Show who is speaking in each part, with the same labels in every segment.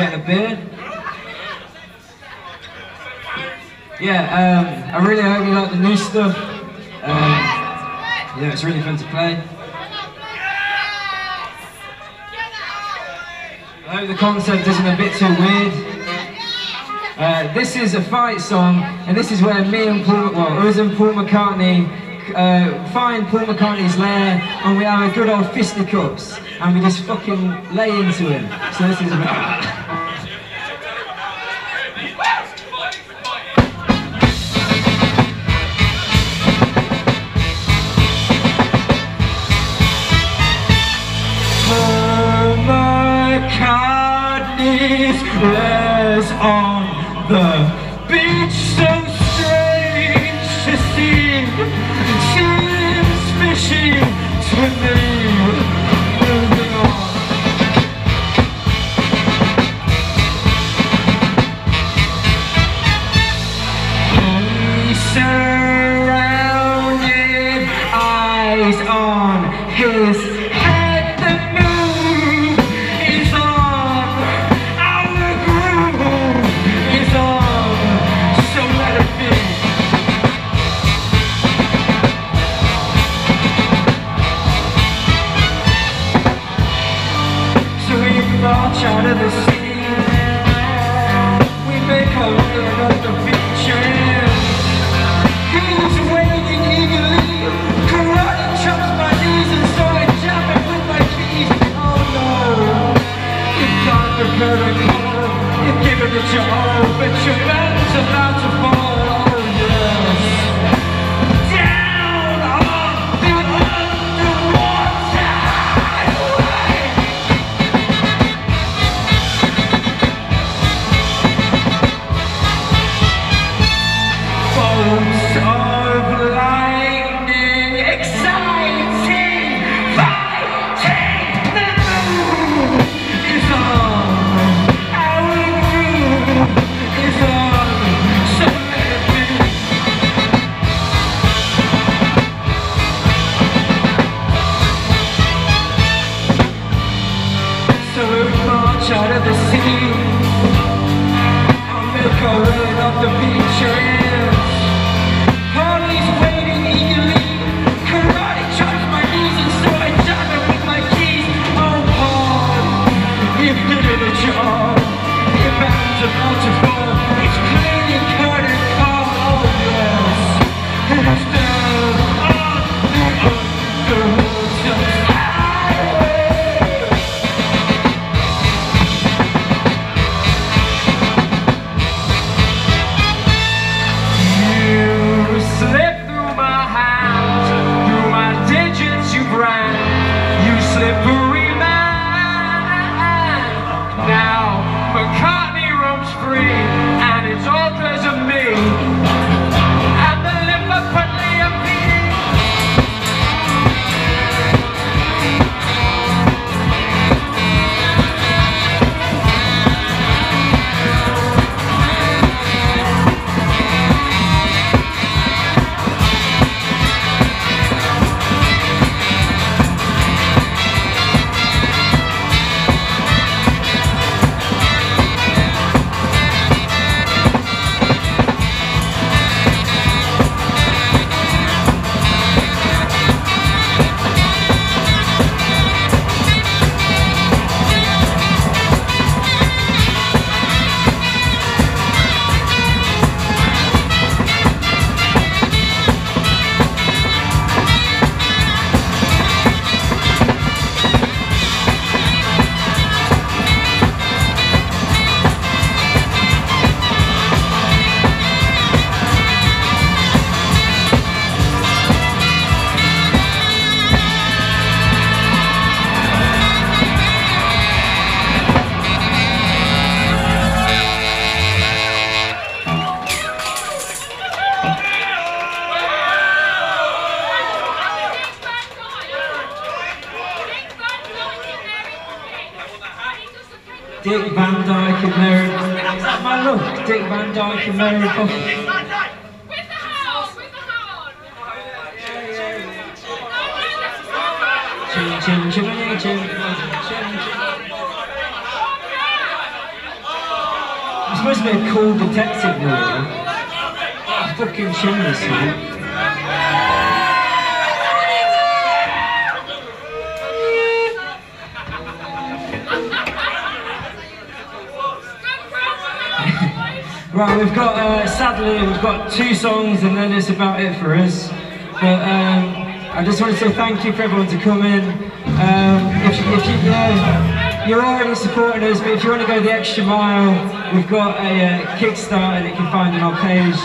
Speaker 1: getting a beer. Yeah, I really hope you like the new stuff. Yeah, it's really fun to play. I hope the concept isn't a bit too weird. This is a fight song, and this is where me and us and Paul McCartney find Paul McCartney's lair, and we have a good old fisticuffs, and we just fucking lay into him. So this is about...
Speaker 2: Lairs on the beach, so strange to see. Seems fishy to me. Moving on. Surrounded eyes on his head. The moon is on. Out of the sea, we make our way up the beaches. He's waiting eagerly, karate chops my knees and started jamming with my keys. Oh no, you've got the protocol, you've given it your all, but your man's about to fall. Oh yes, down on the underwater. Bolts of lightning, exciting, fighting. The moon is on, our groove is on, so let it be. So we march out of the sea, I'll make our way up the beach. Harley's waiting eagerly, karate chops my knees and started jamming with my keys. Oh Paul, you've given it your all, your band's about to fall. It's clearly curtain call, oh yes. It's down on the underwater highway. Slip through my hands, through my digits you brand, you slippery man. Now McCartney roams free, and it's all cause of me, and the Liverpool appeal.
Speaker 1: Dick Van Dyke and Mary. Is that my look? Dick Van Dyke and Mary Poppins.
Speaker 3: With the hound! With the hound!
Speaker 1: Chin chin chimney chin. I'm supposed to be a cool detective now. Oh, fucking chimney sweep. Right, we've got, sadly, we've got 2 songs and then it's about it for us. But I just want to say thank you for everyone to come in. You're already supporting us, but if you want to go the extra mile, we've got a Kickstarter that you can find on our page.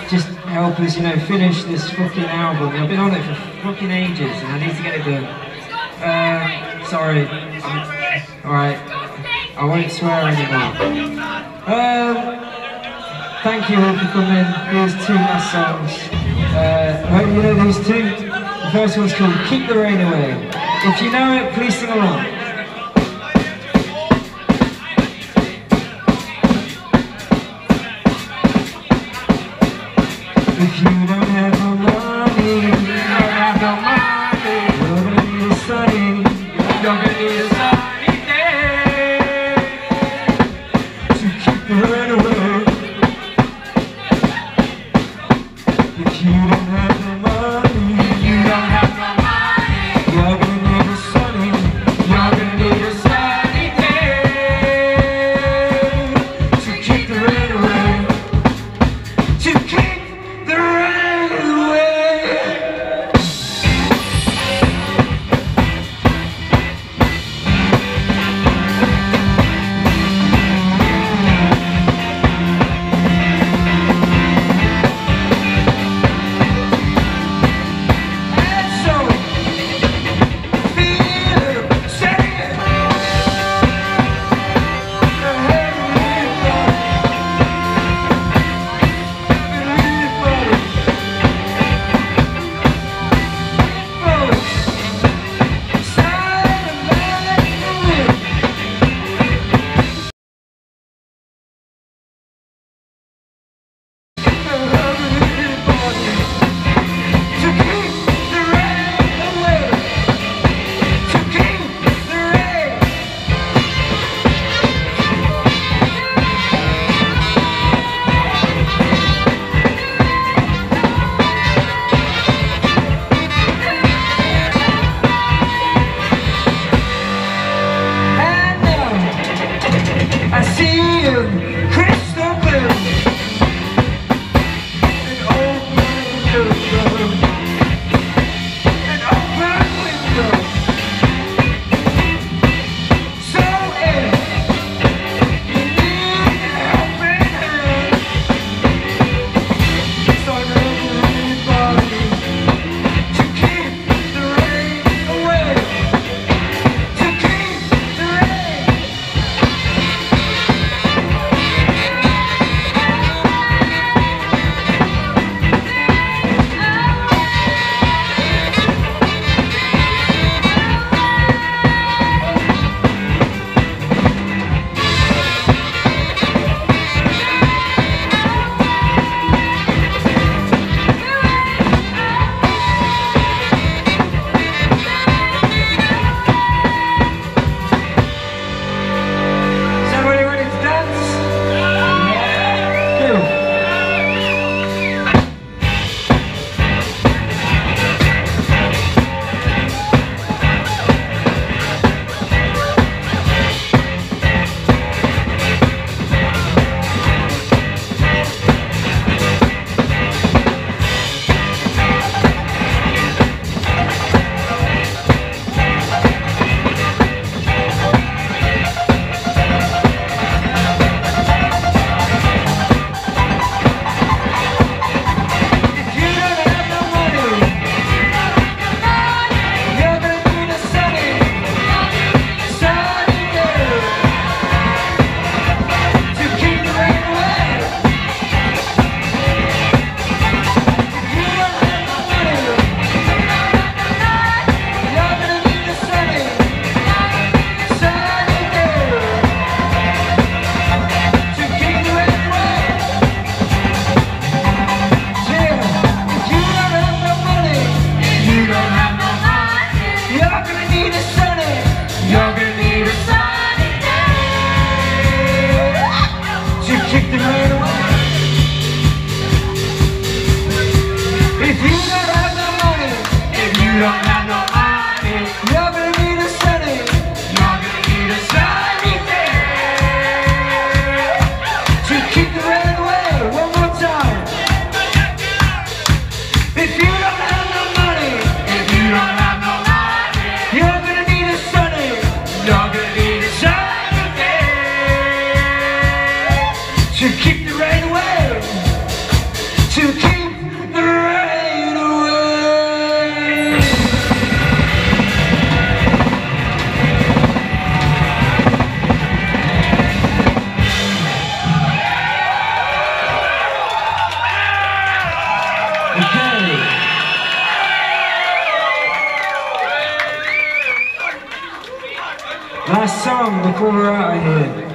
Speaker 1: Just help us, you know, finish this fucking album. I've been on it for fucking ages and I need to get it done. Sorry. Alright. I won't swear anymore. Thank you all for coming. Here's 2 last songs. I hope you know these 2. The first one's called Keep the Rain Away. If you know it, please sing along. If you don't have no money, you don't have no money, you're gonna need a sunny, you're gonna need a sunny day to keep the rain away. If you don't have no money, you don't have no money, you're gonna need a sunny, you're gonna need a sunny day to keep the rain away, to keep the rain away.
Speaker 2: to keep the rain away, to keep the rain away.
Speaker 1: Okay. Last song before we're out of here.